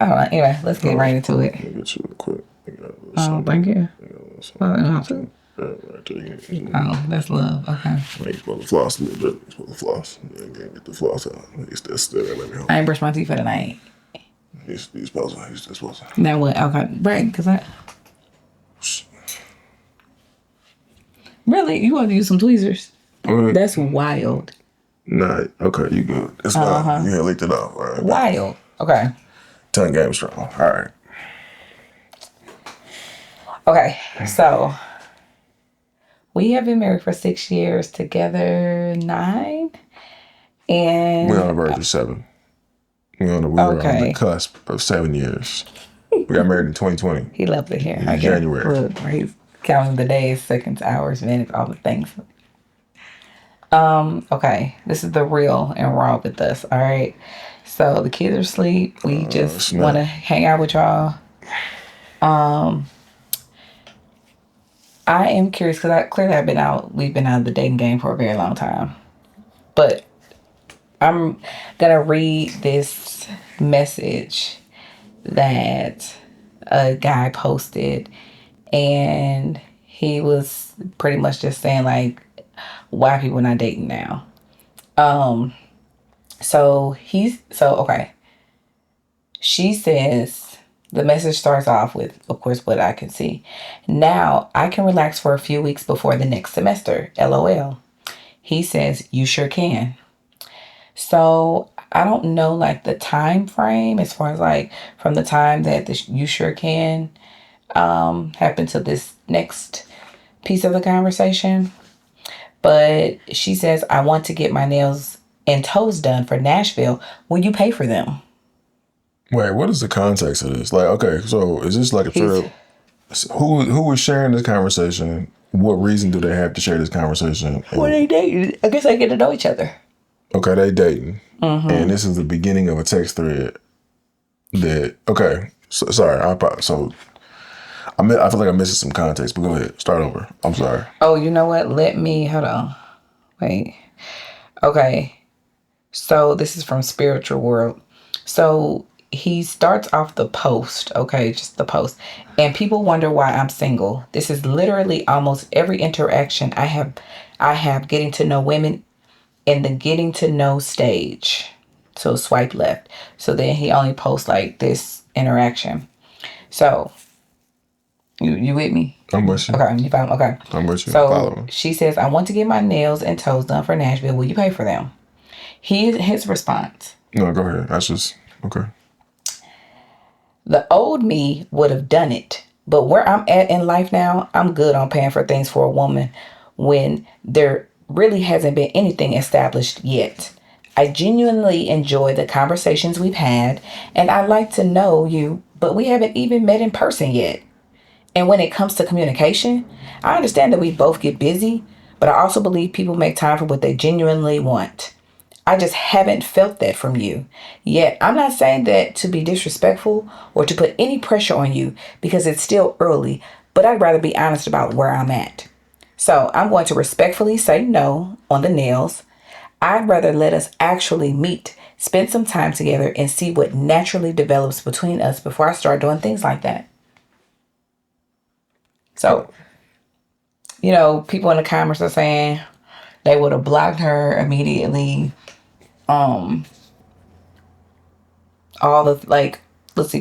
All right, anyway, let's get right into it. Let me get you real quick. Oh, thank you. Oh, you have to? Right there. Oh, that's love. Okay. You're supposed to floss a little bit. You're supposed to floss. And then get the floss out. He's still there. Let me hold. I ain't brushed my teeth for the night. He's supposed to. He's supposed to. Now what? Okay, right? Because I really you want to use some tweezers? That's wild. Nah, okay, you good. It's not. You had licked it off. All right. Wild. Okay. Tongue game strong. All right. Okay. So we have been married for 6 years, together 9, and We're on the verge of 7. We on the cusp of 7 years. We got married in 2020. He loved it here. In January. Look, he's counting the days, seconds, hours, minutes, all the things. Okay, this is the real and raw with us. All right. So the kids are asleep. We just want to hang out with y'all. I am curious because we've been out of the dating game for a very long time. But I'm gonna read this message that a guy posted, and he was pretty much just saying like, why people not dating now. Okay. She says, the message starts off with, of course, what I can see. Now I can relax for a few weeks before the next semester. LOL. He says, you sure can. So I don't know like the time frame as far as like from the time that the you sure can happen to this next piece of the conversation. But she says, I want to get my nails and toes done for Nashville. Will you pay for them? Wait, what is the context of this? Like, okay, so is this like a trip? Who is sharing this conversation? What reason do they have to share this conversation? Well, they dating. I guess they get to know each other. Okay, they dating. And this is the beginning of a text thread that, okay, sorry, I feel like I'm missing some context, but go ahead, start over. I'm sorry. Oh, you know what? Hold on. Wait. Okay. So this is from Spiritual World. So he starts off the post, okay, just the post. And people wonder why I'm single. This is literally almost every interaction I have getting to know women in the getting to know stage. So swipe left. So then he only posts like this interaction. So you with me? I'm with you. Okay, you found okay. I'm with you. So she says, I want to get my nails and toes done for Nashville. Will you pay for them? His response. No, go ahead. That's just okay. The old me would have done it, but where I'm at in life now, I'm good on paying for things for a woman when there really hasn't been anything established yet. I genuinely enjoy the conversations we've had, and I like to know you, but we haven't even met in person yet. And when it comes to communication, I understand that we both get busy, but I also believe people make time for what they genuinely want. I just haven't felt that from you. Yet, I'm not saying that to be disrespectful or to put any pressure on you because it's still early, but I'd rather be honest about where I'm at. So I'm going to respectfully say no on the nails. I'd rather let us actually meet, spend some time together, and see what naturally develops between us before I start doing things like that. So, people in the comments are saying they would have blocked her immediately.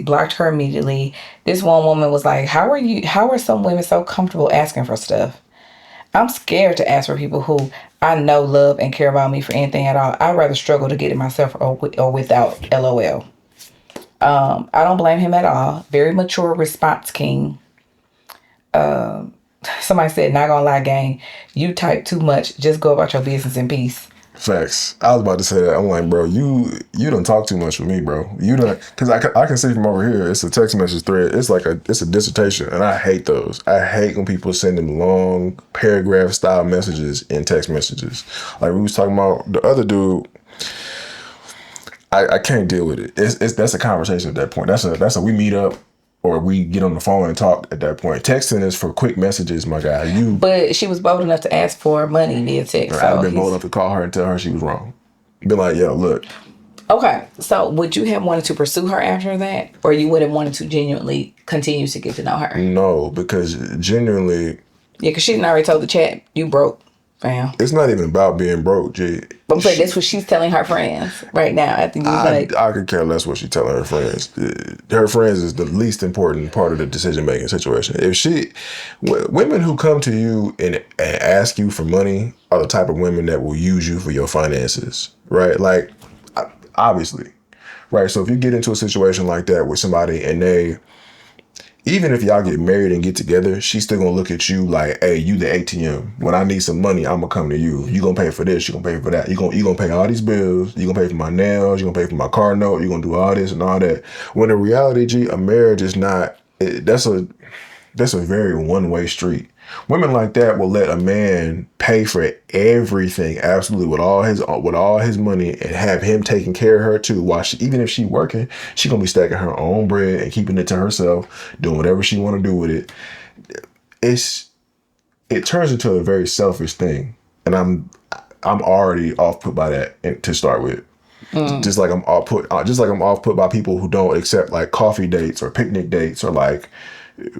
Blocked her immediately. This one woman was like, how are some women so comfortable asking for stuff? I'm scared to ask for people who I know love and care about me for anything at all. I'd rather struggle to get it myself or without. LOL. I don't blame him at all. Very mature response, King. Somebody said, not gonna lie, gang, you type too much. Just go about your business in peace. Facts. I was about to say that. I'm like, bro, you don't talk too much with me, bro. You don't, because I can see from over here. It's a text message thread. It's a dissertation, and I hate those. I hate when people send them long paragraph style messages in text messages. Like we was talking about the other dude. I can't deal with it. That's a conversation at that point. That's a we meet up or we get on the phone and talk at that point. Texting is for quick messages, my guy. But she was bold enough to ask for money via text. I'd have been bold enough to call her and tell her she was wrong. Be like, yo, look, Okay, so would you have wanted to pursue her after that, or you would have wanted to genuinely continue to get to know her? No, because genuinely, Yeah, because she didn't already told the chat you broke, fam. it's not even about being broke, G. But I'm saying that's what she's telling her friends right now. After you was like, I could care less what she's telling her friends. Her friends is the least important part of the decision making situation. If women who come to you and ask you for money are the type of women that will use you for your finances, right? Like, obviously, right? So if you get into a situation like that with somebody and even if y'all get married and get together, she's still gonna look at you like, hey, you the ATM. When I need some money, I'm gonna come to you. You gonna pay for this, you gonna pay for that. You gonna pay all these bills, you gonna pay for my nails, you gonna pay for my car note, you gonna do all this and all that. When in reality, G, a marriage is not that's a very one-way street. Women like that will let a man pay for everything, absolutely, with all his money, and have him taking care of her too. Even if she working, she gonna be stacking her own bread and keeping it to herself, doing whatever she want to do with it. It turns into a very selfish thing, and I'm already off put by that to start with. Just like I'm off put by people who don't accept like coffee dates or picnic dates or like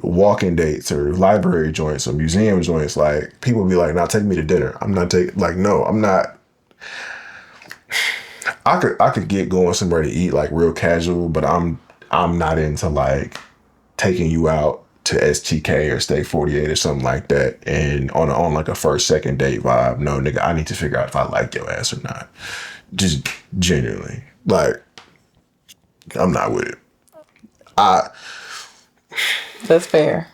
walking dates or library joints or museum joints. Like people be like, "Now take me to dinner." I'm not taking no, I'm not. I could get going somewhere to eat like real casual, but I'm not into like taking you out to STK or Stay 48 or something like that, and on like a first second date vibe. No, nigga, I need to figure out if I like your ass or not. Just genuinely, like, I'm not with it. that's fair.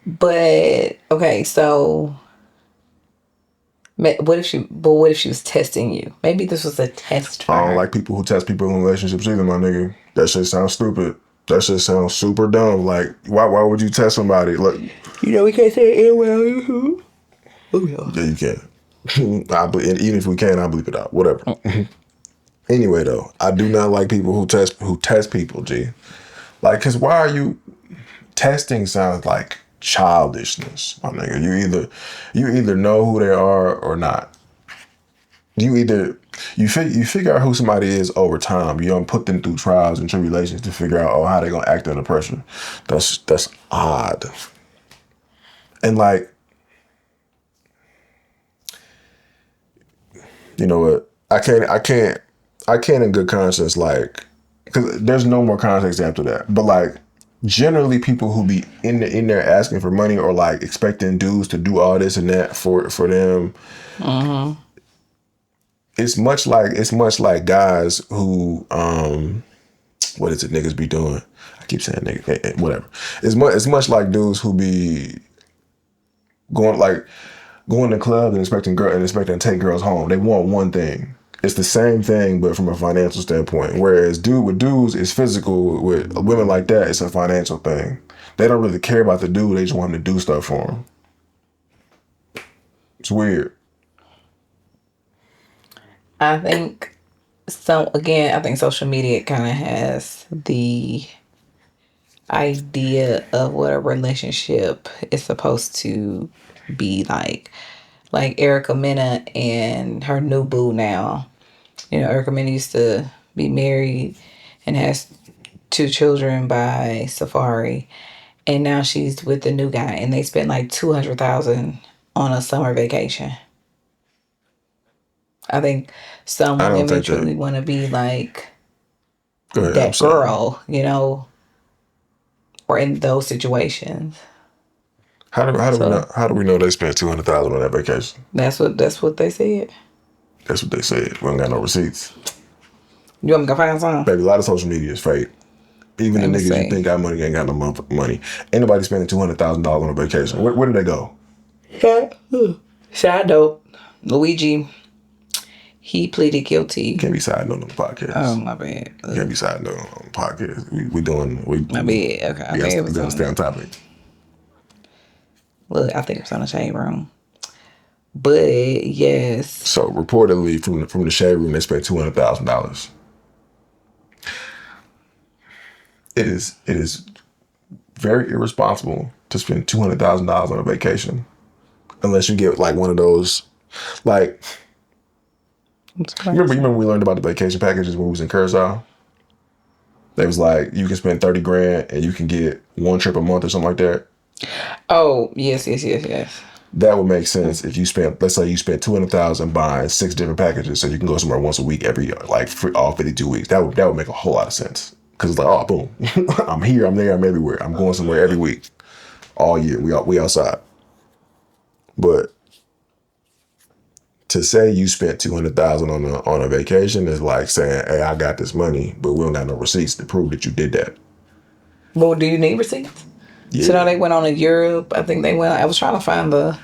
But okay, so what if she was testing you? Maybe this was a test for I don't her. like people who test people in relationships either, my nigga. That shit sounds stupid. That shit sounds super dumb. Like, why would you test somebody? Look, You know we can't say it well. Oh yeah. yeah, you can. And even if we can, I'll bleep it out. Whatever. Anyway, though, I do not like people who test people, G. Like, cause why are you testing? Sounds like childishness, my nigga. You either know who they are or not. You figure out who somebody is over time. You don't put them through trials and tribulations to figure out how they're gonna act under pressure. That's odd. And like, you know what? I can't in good conscience, like, because there's no more context after that. But like, generally, people who be in there asking for money or like expecting dudes to do all this and that for them. It's much like guys who what is it niggas be doing? I keep saying nigga, whatever. It's much like dudes who be going to clubs and expecting to take girls home. They want one thing. It's the same thing, but from a financial standpoint. Whereas with dudes, it's physical. With women like that, it's a financial thing. They don't really care about the dude. They just want him to do stuff for them. It's weird. I think I think social media kind of has the idea of what a relationship is supposed to be like. Like Erica Mena and her new boo now. You know, Erica Mena used to be married and has 2 children by Safari, and now she's with the new guy, and they spent like 200,000 on a summer vacation. I think some I don't women think truly that. want to be like Go ahead. I'm that sorry. girl, you know, or in those situations. So How do we know they spent 200,000 on that vacation? that's what they said. That's what they said. We don't got no receipts. You want me to go find some? Baby, a lot of social media is fake. Even the Let me niggas you see. think got money ain't got no money. Ain't nobody spending $200,000 on a vacation. Where did they go? Side note, Luigi, he pleaded guilty. Can't be side note on the Oh, podcast. my bad. Can't be side note on the podcast. We My bad. Okay, I think it was gotta on. stay on topic. Look, I think it was on the shade room. But yes, So reportedly from the shade room they spent $200,000. It is very irresponsible to spend $200,000 on a vacation unless you get like one of those, like, You remember we learned about the vacation packages when we was in Curacao? They was like, you can spend 30 grand and you can get one trip a month or something like that. Oh, yes. That would make sense if you spent, let's say you spent 200,000 buying 6 different packages, so you can go somewhere once a week every like for all 52 weeks. That would make a whole lot of sense because it's like, oh, boom, I'm here, I'm there, I'm everywhere. I'm going somewhere every week, all year. We outside. But to say you spent 200,000 on a vacation is like saying, hey, I got this money, but we don't got no receipts to prove that you did that. Well, do you need receipts? Yeah. So now they went on to Europe. I think they went. I was trying to find the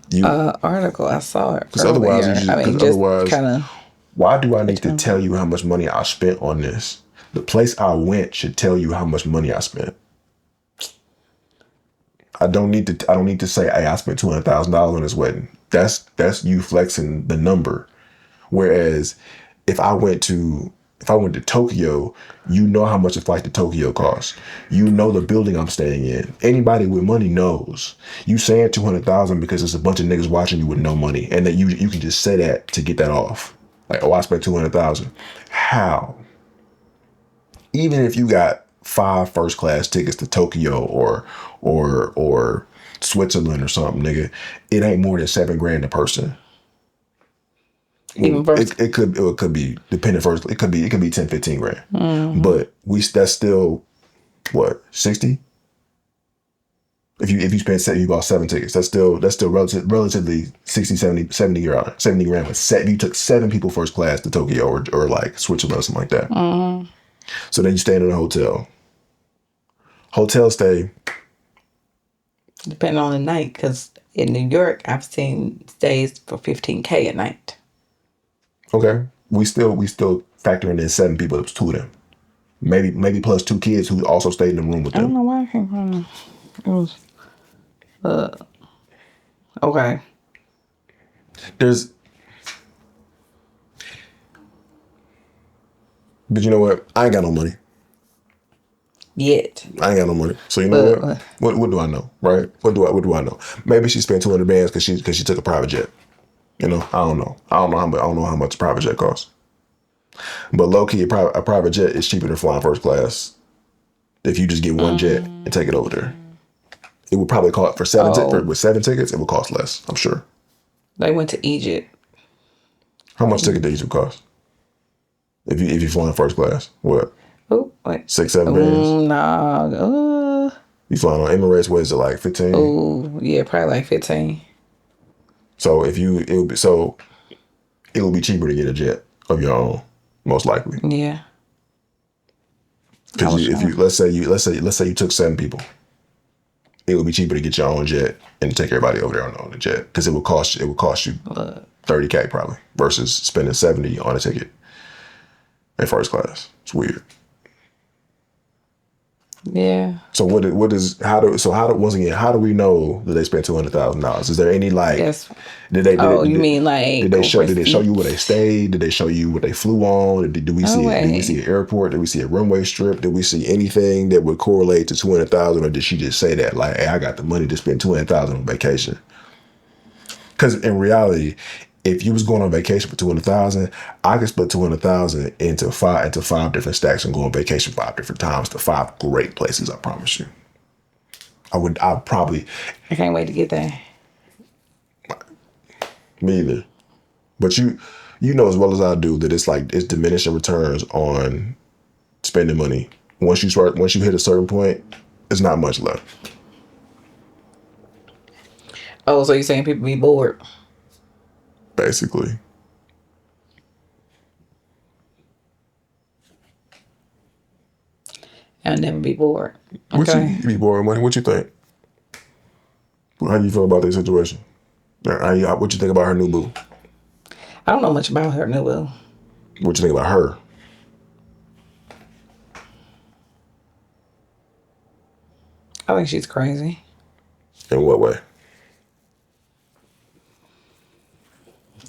You article. I saw it. Because otherwise, just kind of. why do I need to tell you how much money I spent on this? The place I went should tell you how much money I spent. I don't need to say, hey, I spent $200,000 on this wedding. That's you flexing the number. Whereas if I went to Tokyo, you know how much a flight to Tokyo costs. You know the building I'm staying in. Anybody with money knows. You saying 200,000 because there's a bunch of niggas watching you with no money, and that you can just say that to get that off. Like, oh, I spent 200,000. How? Even if you got 5 first class tickets to Tokyo or Switzerland or something, nigga, it ain't more than $7,000 a person. Even first. It could be depending first. It could be 10, 15 grand. But that's still what, 60? If you spend you bought 7 tickets, that's still relatively 60, 70 grand. 70 grand. But you took 7 people first class to Tokyo or like Switzerland or something like that. So then you staying in a hotel. Hotel stay. Depending on the night, because in New York, I've seen stays for $15K a night. Okay. We still factoring in 7 people. It was 2 of them. Maybe plus 2 kids who also stayed in the room with them. I don't know why I can't find it. It was, okay. But you know what? I ain't got no money. Yet. I ain't got no money. So you know what do I know, right? What do I know? Maybe she spent 200 bands because she took a private jet. You know, I don't know. I don't know how much a private jet costs. But low key, a private jet is cheaper than flying first class. If you just get one jet and take it over there, it would probably cost with 7 tickets. It would cost less, I'm sure. They went to Egypt. How much ticket did Egypt cost? If you flying first class, what? Oh, wait. 6, 7 bands. Nah. You flying on Emirates? What is it, like 15? Oh, yeah, probably like 15. So it will be cheaper to get a jet of your own, most likely. Yeah. Because let's say you took 7 people, it would be cheaper to get your own jet and to take everybody over there on the jet because it would cost you $30K probably versus spending 70 on a ticket in first class. It's weird. Yeah. So how do we know that they spent $200,000? Is there any like? Yes. Did they show receipts? you where they stayed? Did they show you what they flew on? Did we see an airport? Did we see a runway strip? Did we see anything that would correlate to 200,000, or did she just say that like, hey, I got the money to spend 200,000 on vacation? Because in reality, if you was going on vacation for 200,000, I could split 200,000 into 5 different stacks and go on vacation 5 different times to 5 great places. I promise you. I can't wait to get there. Me either. But you know as well as I do that it's diminishing returns on spending money. Once you hit a certain point, there's not much left. Oh, so you're saying people be bored? Basically. I'll never be bored. Okay. You be bored with money? What you think? How do you feel about this situation? What you think about her new boo? I don't know much about her new boo. What you think about her? I think she's crazy. In what way?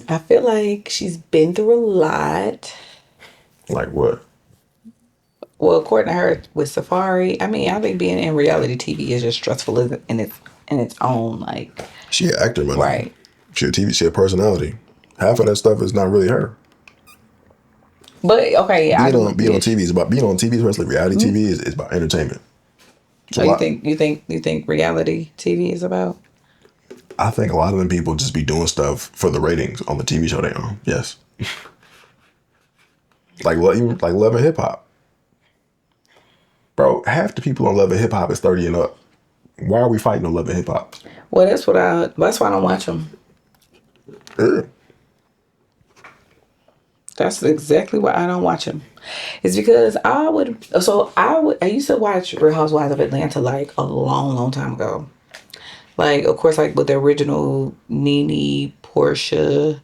I feel like she's been through a lot. Like what? Well, according to her with Safari, I mean, I think being in reality TV is just stressful in its own, like. She an actor, man. Right. She a personality. Half of that stuff is not really her. But okay, yeah, I do. Being on TV is about being on TV, especially reality TV is about entertainment. So Oh, you think reality TV is about? I think a lot of them people just be doing stuff for the ratings on the TV show they on. Yes, even like Love and Hip Hop, bro. Half the people on Love and Hip Hop is 30 and up. Why are we fighting on Love and Hip Hop? Well, that's why I don't watch them. Yeah. That's exactly why I don't watch them. It's because I used to watch Real Housewives of Atlanta like a long, long time ago. Like, of course, like with the original Nene, Portia,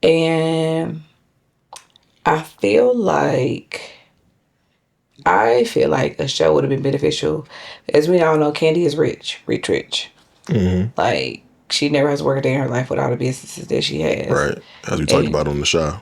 and I feel like a show would have been beneficial. As we all know, Candy is rich, rich, rich. Mm-hmm. Like, she never has to work a day in her life with all the businesses that she has. Right. As we talked And about on the show,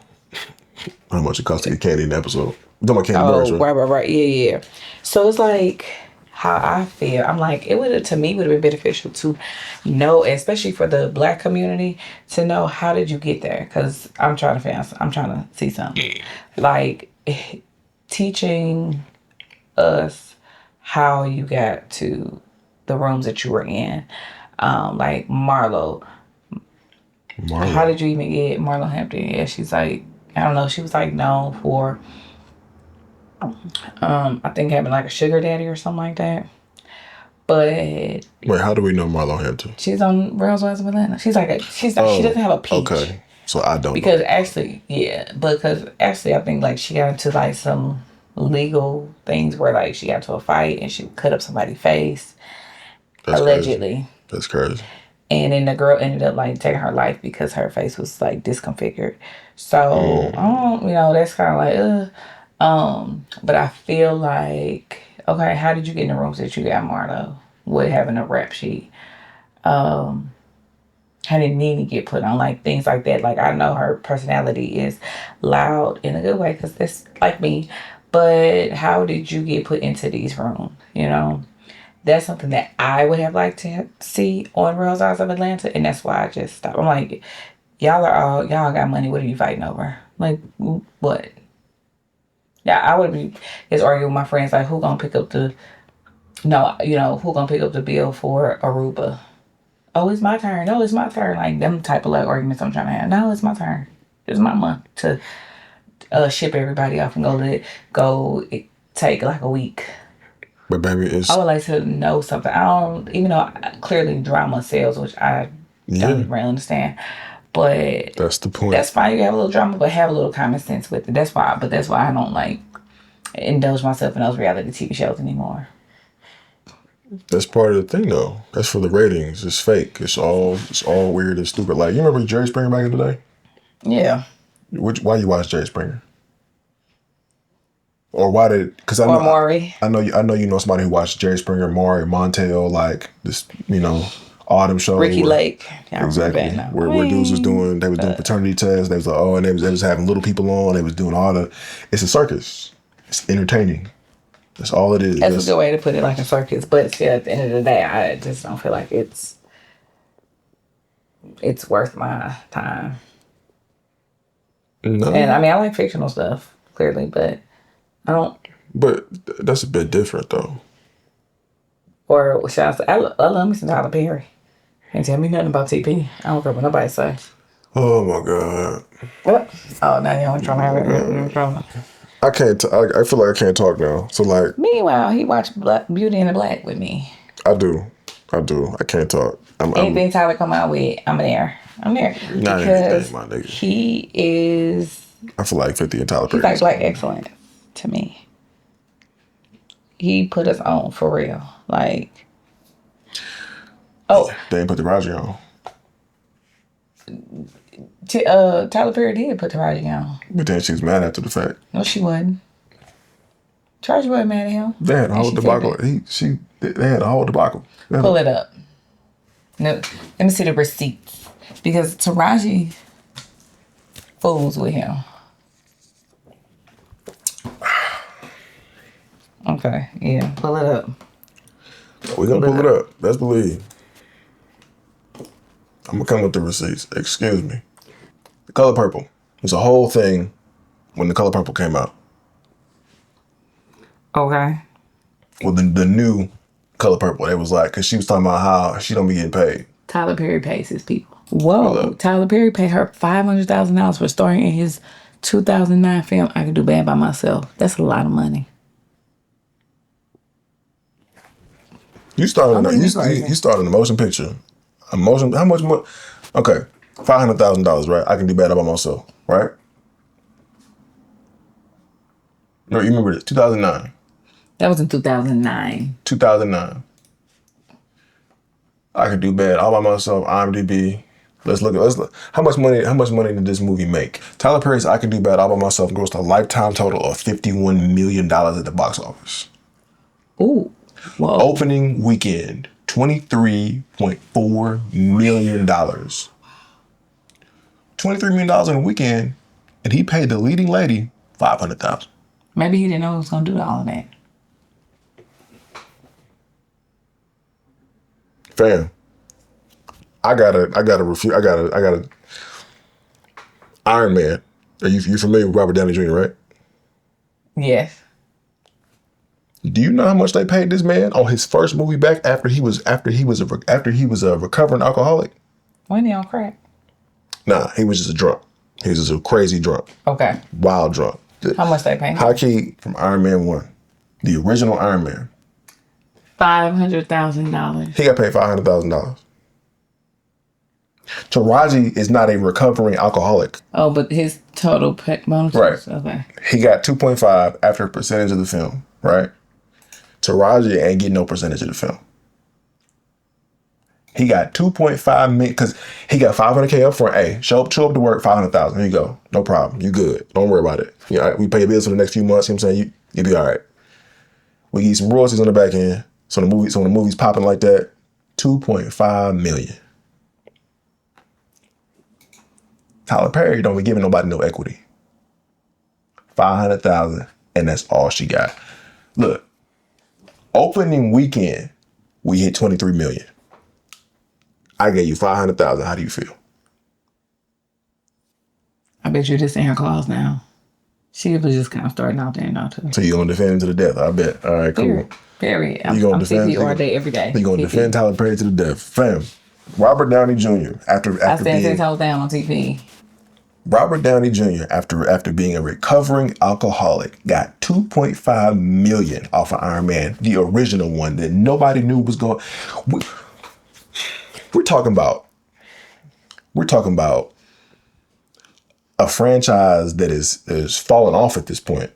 how much it cost to get candy in the episode. I'm talking about candy bars, oh, right? right. Yeah, yeah. So it's like how I feel. I'm like, it would have, to me, would have been beneficial to know, especially for the black community, to know how did you get there? Because I'm trying to see something. Like, teaching us how you got to the rooms that you were in. Like Marlo. How Marlo. did you even get Marlo Hampton? Yeah, she's like, I don't know, she was like known for I think having like a sugar daddy or something like that. But Wait, how do we know Marlo Hampton? she's on Real Housewives of Atlanta. She's like she's not, she doesn't have a peach. Okay. So I don't Because know. actually, yeah, because actually I think like she got into like some legal things where like she got into a fight and she cut up somebody's face That's crazy. allegedly. That's crazy. And then the girl ended up like taking her life because her face was like disconfigured. So that's kind of like, but I feel like, okay, how did you get in the rooms that you got, Marlo, with having a rap sheet? How did Nene get put on? Like things like that. Like I know her personality is loud in a good way because that's like me. But how did you get put into these rooms? That's something that I would have liked to see on Real Housewives of Atlanta, and that's why I just stopped. I'm like, y'all got money. What are you fighting over? Like what? Yeah, I would be just arguing with my friends like, who gonna pick up the who gonna pick up the bill for Aruba? Oh, it's my turn. No, it's my turn. Like them type of like arguments I'm trying to have. No, it's my turn. It's my month to ship everybody off and take like a week. But baby, it's I would like to know something. I don't, even though clearly drama sells, which I don't really understand. But that's the point. that's fine. You have a little drama, but have a little common sense with it. That's why. But that's why I don't like indulge myself in those reality TV shows anymore. That's part of the thing, though. That's for the ratings. It's fake. It's all weird and stupid. Like you remember Jerry Springer back in the day? Yeah. Why you watch Jerry Springer? Or why did? Because I know Maury. I know you know somebody who watched Jerry Springer, Maury, Montel, like this, all them shows. Ricky Lake. Exactly. Where dudes was doing, they was doing paternity tests. They was like, and they was having little people on. They was doing it's a circus. It's entertaining. That's all it is. That's a good way to put it, like a circus. But still, at the end of the day, I just don't feel like it's worth my time. No. And I mean, I like fictional stuff, clearly, but I don't. But that's a bit different, though. Or shout out to, I love me some Tyler Perry. Can't tell me nothing about TP. I don't care what nobody say. Oh my God. What? Oh, now you're trying to have it. You're trying to. I can't. I feel like I can't talk now. So like. Meanwhile, he watched Beauty and the Black with me. I do. I can't talk. Anything Tyler come out with, I'm there. Not anything, my nigga. He is. I feel like 50 and Tyler Perry. He's like Black excellence to me. He put us on for real. Like. Oh. They didn't put the Roger on. Tyler Perry did put Taraji on. But then she was mad after the fact. No, she wasn't. Taraji wasn't mad at him. They had a whole debacle. They had a whole debacle. Pull it up. No, let me see the receipts. Because Taraji fools with him. Okay, yeah, pull it up. We're going to pull it up. Best believe. I'm going to come with the receipts. Excuse me. The Color Purple. It's a whole thing when The Color Purple came out. Okay. Well, the new Color Purple, it was like, because she was talking about how she don't be getting paid. Tyler Perry pays his people. Whoa. Tyler Perry paid her $500,000 for starring in his 2009 film, I Can Do Bad by Myself. That's a lot of money. You started a motion picture. A motion, how much more? Okay, $500,000, right? I Can Do Bad by Myself, right? No, you remember this, 2009. That was in 2009. 2009. I Could Do Bad all by myself. IMDb. Let's look. How much money did this movie make? Tyler Perry's I Can Do Bad all by myself grossed a lifetime total of $51 million at the box office. Ooh. Whoa. Opening weekend, $23.4 million. $23 million in a weekend, and he paid the leading lady $500,000. Maybe he didn't know he was gonna do all of that. Fam, I gotta Iron Man. Are you familiar with Robert Downey Jr., right? Yes. Do you know how much they paid this man on his first movie back after he was a recovering alcoholic? Wasn't he on crack? Nah, he was just a drunk. He was just a crazy drunk. Okay. Wild drunk. How much they paid? Haki from Iron Man 1. The original Iron Man. $500,000. He got paid $500,000. Taraji is not a recovering alcoholic. Oh, but his total bonus. Right. Okay. He got 2.5 after a percentage of the film, right? Taraji ain't getting no percentage of the film. He got 2.5 million because he got $500K up front. Hey, show up to work, $500,000. Here you go. No problem. You good. Don't worry about it. You know, we pay your bills for the next few months. You know what I'm saying? You'll be all right. We get some royalties on the back end. So when the movie's popping like that, 2.5 million. Tyler Perry don't be giving nobody no equity. 500,000, and that's all she got. Look, opening weekend, we hit 23 million. I gave you 500,000. How do you feel? I bet you this in her claws now. She was just kind of starting out there now too. So you gonna defend him to the death? I bet. All right, cool. Period. I'm defend all day, every day. You gonna defend Tyler Perry to the death, fam? Robert Downey Jr. after I stand 10 toes down on TV. Robert Downey Jr. after being a recovering alcoholic got 2.5 million off of Iron Man, the original one that nobody knew was going. We're talking about a franchise that is falling off at this point,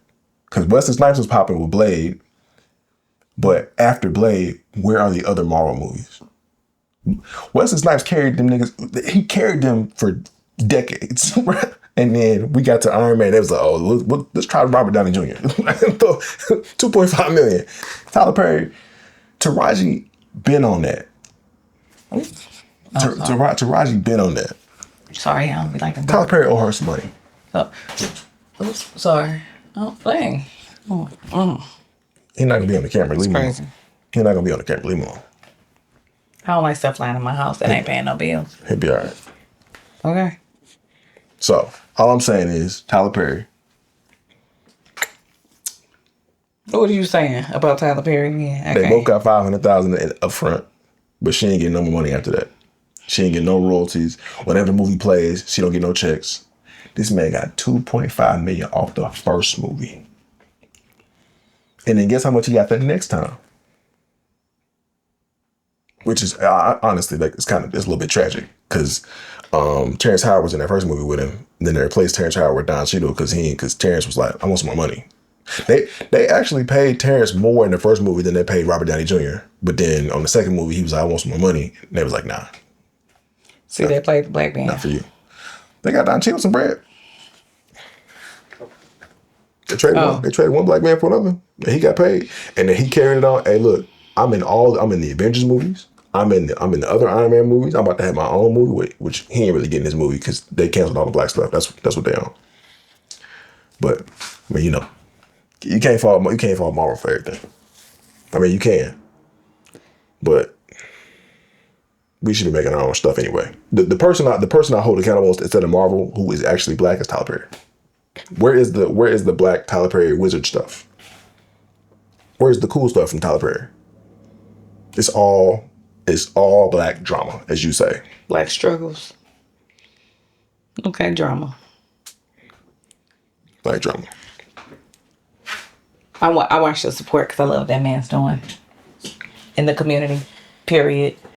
because Wesley Snipes was popping with Blade, but after Blade, where are the other Marvel movies? Wesley Snipes carried them niggas. He carried them for decades. And then we got to Iron Man. It was like, oh, let's try Robert Downey Jr. 2.5 million. Tyler Perry, Taraji been on that. Taraji been on that. Sorry, I don't be like that. Tyler Perry owe her some money. Oh, oops, sorry. Oh, dang. He's not gonna be on the camera. Leave him alone. He's not gonna be on the camera. Leave him alone. I don't like stuff lying in my house that ain't paying no bills. He'll be all right. Okay. So all I'm saying is Tyler Perry. What are you saying about Tyler Perry? Yeah, okay. They both got $500,000 up front, but she ain't getting no more money after that. She ain't getting no royalties. Whenever the movie plays, she don't get no checks. This man got 2.5 million off the first movie. And then guess how much he got the next time? Which is honestly, like, it's a little bit tragic, because Terrence Howard was in that first movie with him. And then they replaced Terrence Howard with Don Cheadle because Terrence was like, I want some more money. They actually paid Terrence more in the first movie than they paid Robert Downey Jr. But then on the second movie, he was like, I want some more money. And they was like, nah. See, they played the black man. Not for you. They got Don Cheadle some bread. They traded one black man for another, and he got paid. And then he carried it on. Hey, look, I'm in the Avengers movies. I'm in the other Iron Man movies. I'm about to have my own movie, which he ain't really getting this movie because they canceled all the black stuff. That's what they own. But I mean, you can't fault Marvel for everything. I mean, you can, but we should be making our own stuff anyway. The person I hold accountable instead of Marvel, who is actually black, is Tyler Perry. Where is the black Tyler Perry wizard stuff? Where's the cool stuff from Tyler Perry? It's all black drama, as you say. Black struggles. Okay, drama. Black drama. I watch the support because I love that man's doing in the community. Period.